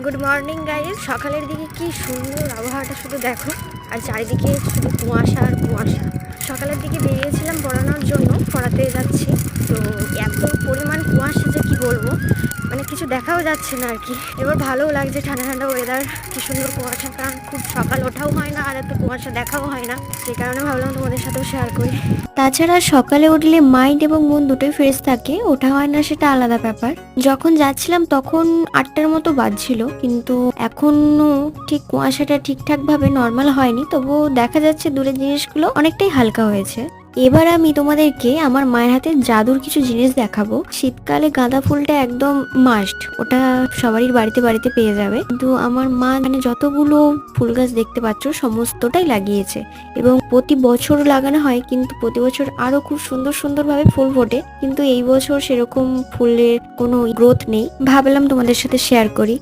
Good morning guys. সকালের দিকে কি সুন্দর আবহাওয়াটা শুধু দেখো, আর চারিদিকে শুধু কুয়াশা আর কুয়াশা। সকালের দিকে বেরিয়েছিলাম পড়ানোর জন্য, পড়াতে যাচ্ছি তো এত পরিমাণ কুয়াশা যে কি বলবো, মানে কিছু দেখাও যাচ্ছে না আর কি। এবার ভালোও লাগছে, ঠান্ডা ঠান্ডা ওয়েদার, কি সুন্দর কুয়াশা, কারণ খুব সকাল ওঠাও হয় না আর এত কুয়াশা দেখাও হয় না, সেই কারণে ভাবলাম তোমাদের সাথেও শেয়ার করি। তাছাড়া সকালে উঠলে মাইন্ড এবং মন দুটোই ফ্রেশ থাকে, ওঠা হয় না সেটা আলাদা ব্যাপার। যখন যাচ্ছিলাম তখন 8টার মতো বাজছিল, কিন্তু এখনো ঠিক কুয়াশাটা ঠিকঠাক ভাবে নর্মাল হয়নি, তবুও দেখা যাচ্ছে দূরের জিনিসগুলো অনেকটাই হালকা হয়েছে। এবার আমি তোমাদেরকে আমার মায়ের হাতে জাদুর কিছু জিনিস দেখাবো। শীতকালে গাঁদা ফুলটা একদম মাস্ট, ওটা সবারই বাড়িতে বাড়িতে পেয়ে যাবে, কিন্তু আমার মা মানে যতগুলো ফুল গাছ দেখতে পাচ্ছ সমস্তটাই লাগিয়েছে এবং প্রতি বছর লাগানো হয়, কিন্তু প্রতি বছর আরো খুব সুন্দর সুন্দর ভাবে ফুল ফোটে, কিন্তু এই বছর সেরকম ফুলের কোনো গ্রোথ নেই। ভাবলাম তোমাদের সাথে শেয়ার করি।